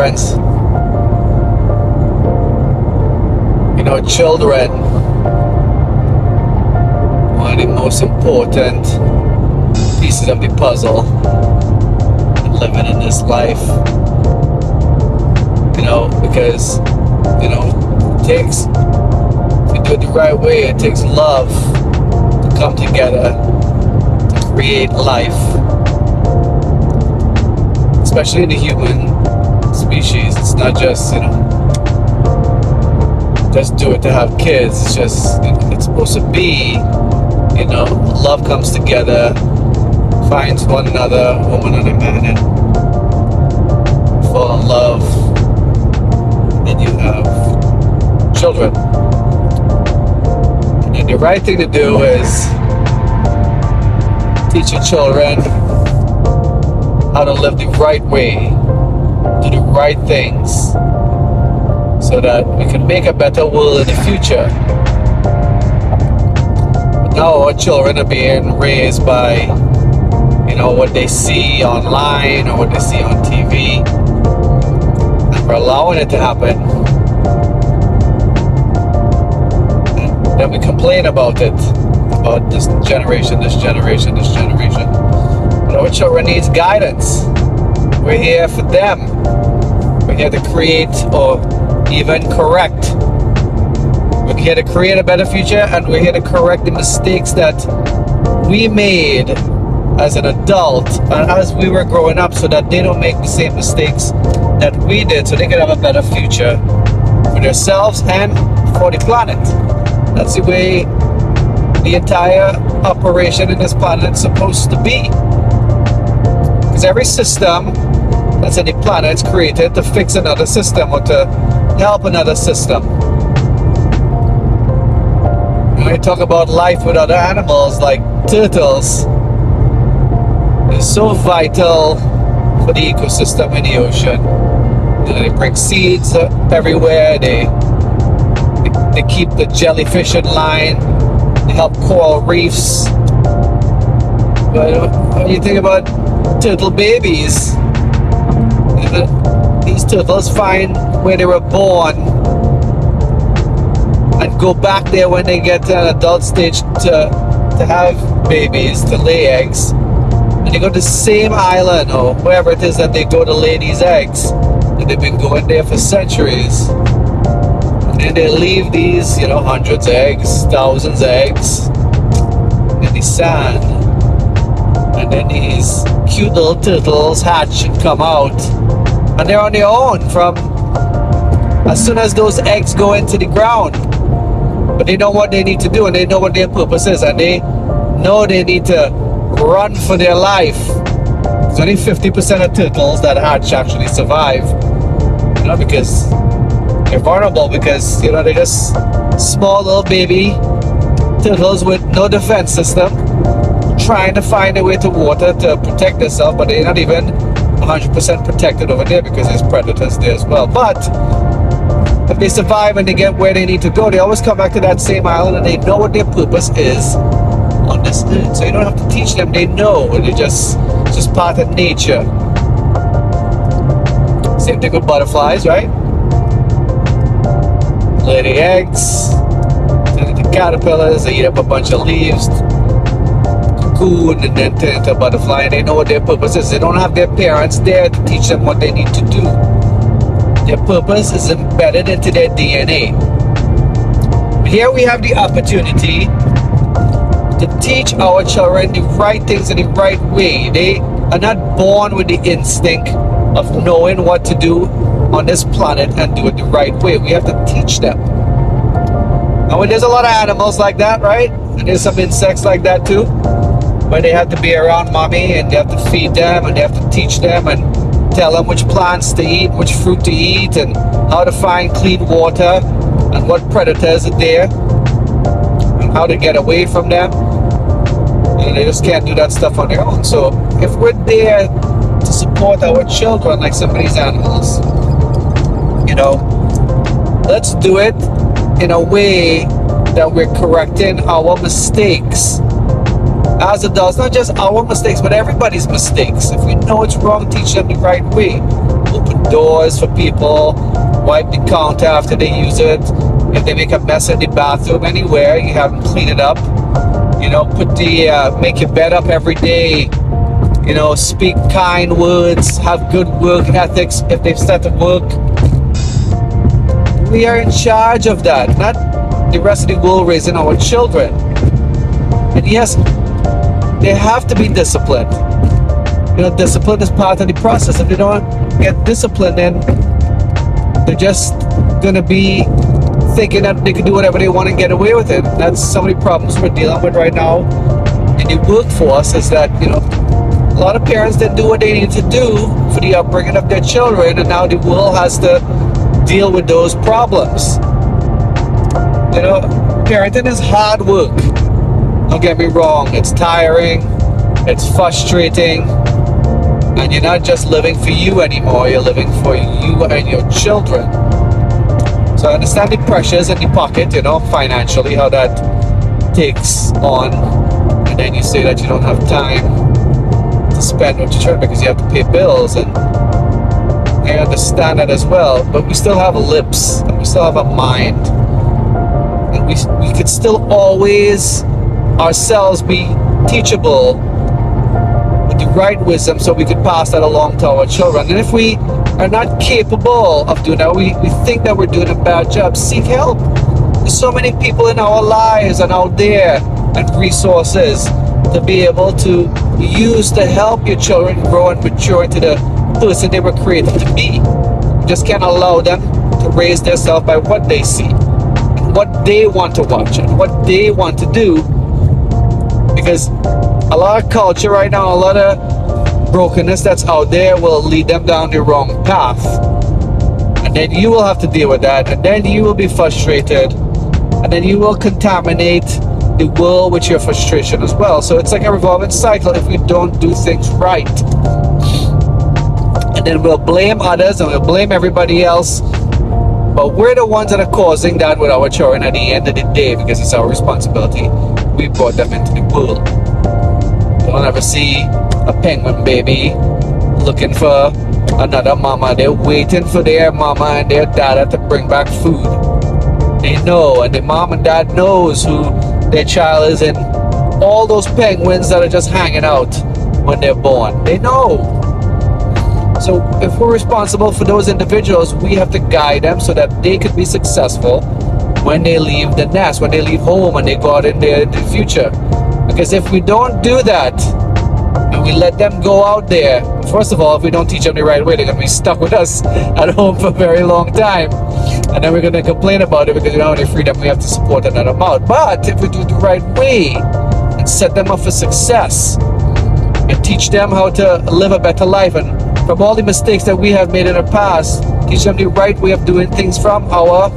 friends, children, one of the most important pieces of the puzzle in living in this life. Because it takes, to do it the right way, it takes love to come together to create life, especially in the human species. It's not just just do it to have kids. It's just, it's supposed to be, love comes together, finds one another, woman and a man, and fall in love, and then you have children. And the right thing to do is teach your children how to live the right way, do the right things, so that we can make a better world in the future. But now our children are being raised by, what they see online or what they see on TV, and we're allowing it to happen. And then we complain about it, about this generation. But our children needs guidance. We're here for them. We're here to create or even correct. We're here to create a better future, and we're here to correct the mistakes that we made as an adult and as we were growing up, so that they don't make the same mistakes that we did, so they can have a better future for themselves and for the planet. That's the way the entire operation in this planet is supposed to be. Because every system that's in the planet is created to fix another system or to help another system. When you talk about life with other animals like turtles, it's so vital for the ecosystem in the ocean. They bring seeds everywhere. They keep the jellyfish in line. They help coral reefs. But when you think about turtle babies, these turtles find where they were born and go back there when they get to an adult stage to have babies, to lay eggs. And they go to the same island or wherever it is that they go to lay these eggs. And they've been going there for centuries. And then they leave these, hundreds of eggs, thousands of eggs in the sand. And then these cute little turtles hatch and come out. And they're on their own from as soon as those eggs go into the ground. But they know what they need to do, and they know what their purpose is, and they know they need to run for their life. There's only 50% of turtles that hatch actually survive, because they're vulnerable, because they're just small little baby turtles with no defense system, trying to find a way to water to protect themselves, but they're not even 100% protected over there because there's predators there as well. But if they survive and they get where they need to go, they always come back to that same island, and they know what their purpose is on this earth. So you don't have to teach them; they know, and it's just part of nature. Same thing with butterflies, right? Lay the eggs, turn into caterpillars. They eat up a bunch of leaves, cocoon, and then turn into a butterfly. And they know what their purpose is. They don't have their parents there to teach them what they need to do. Their purpose is embedded into their DNA. Here we have the opportunity to teach our children the right things in the right way. They are not born with the instinct of knowing what to do on this planet and do it the right way. We have to teach them. And when there's a lot of animals like that, right? And there's some insects like that too, where they have to be around mommy, and they have to feed them, and they have to teach them and tell them which plants to eat, which fruit to eat, and how to find clean water, and what predators are there, and how to get away from them. They just can't do that stuff on their own. So if we're there to support our children like some of these animals, let's do it in a way that we're correcting our mistakes as adults. Not just our mistakes, but everybody's mistakes. If we know it's wrong, teach them the right way. open doors for people, wipe the counter after they use it. If they make a mess in the bathroom anywhere, you have them clean it up. You know, make your bed up every day. You know, speak kind words, have good work ethics if they've started work. We are in charge of that, not the rest of the world raising our children. And yes, they have to be disciplined. You know, discipline is part of the process. If they don't get disciplined, then they're just gonna be thinking that they can do whatever they want and get away with it. That's some of the problems we're dealing with right now in the workforce, is that, you know, a lot of parents didn't do what they needed to do for the upbringing of their children, and now the world has to deal with those problems. You know, parenting is hard work. Don't get me wrong, it's tiring, it's frustrating, and you're not just living for you anymore, you're living for you and your children. So I understand the pressures in the pocket, you know, financially, how that takes on, and then you say that you don't have time to spend with your children because you have to pay bills, and I understand that as well. But we still have lips, and we still have a mind, and we could still always ourselves be teachable with the right wisdom, so we could pass that along to our children. And if we are not capable of doing that, we think that we're doing a bad job, seek help. There's so many people in our lives and out there, and resources to be able to use to help your children grow and mature into the person they were created to be. You just can't allow them to raise themselves by what they see, and what they want to watch, and what they want to do. Because a lot of culture right now, a lot of brokenness that's out there will lead them down the wrong path. And then you will have to deal with that, and then you will be frustrated, and then you will contaminate the world with your frustration as well. So it's like a revolving cycle if we don't do things right. And then we'll blame others and we'll blame everybody else, but we're the ones that are causing that with our children at the end of the day, because it's our responsibility. We brought them into the world. Don't ever see a penguin baby looking for another mama. They're waiting for their mama and their dada to bring back food. They know, and the mom and dad knows who their child is, and all those penguins that are just hanging out when they're born, they know. So if we're responsible for those individuals, we have to guide them so that they could be successful when they leave the nest, when they leave home, and they go out in the future. Because if we don't do that, and we let them go out there, first of all, if we don't teach them the right way, they're going to be stuck with us at home for a very long time. And then we're going to complain about it because we don't have any freedom, we have to support another amount. But if we do it the right way and set them up for success and teach them how to live a better life, and from all the mistakes that we have made in the past, teach them the right way of doing things from our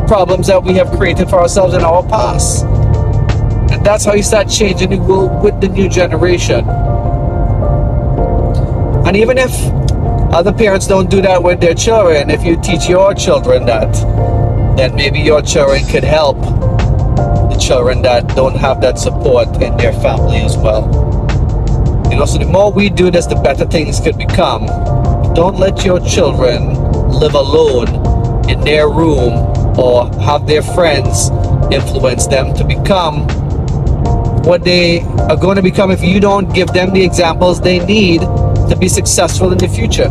problems that we have created for ourselves in our past. And that's how you start changing the world with the new generation. And even if other parents don't do that with their children, if you teach your children that, then maybe your children could help the children that don't have that support in their family as well. You know, so the more we do this, the better things could become. Don't let your children live alone in their room or have their friends influence them to become what they are going to become if you don't give them the examples they need to be successful in the future.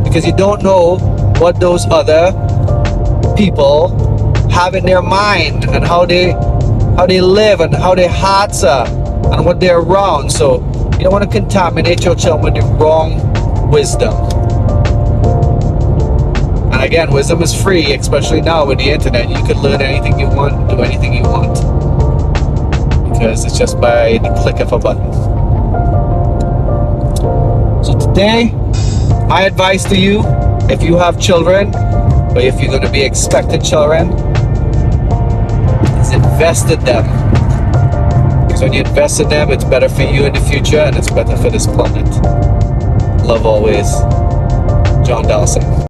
Because you don't know what those other people have in their mind, and how they live, and how their hearts are, and what they're around. So you don't want to contaminate your child with the wrong wisdom. And again, wisdom is free, especially now with the internet. You can learn anything you want, do anything you want, because it's just by the click of a button. So today, my advice to you, if you have children, or if you're going to be expecting children, is invest in them. Because when you invest in them, it's better for you in the future, and it's better for this planet. Love always, John Dawson.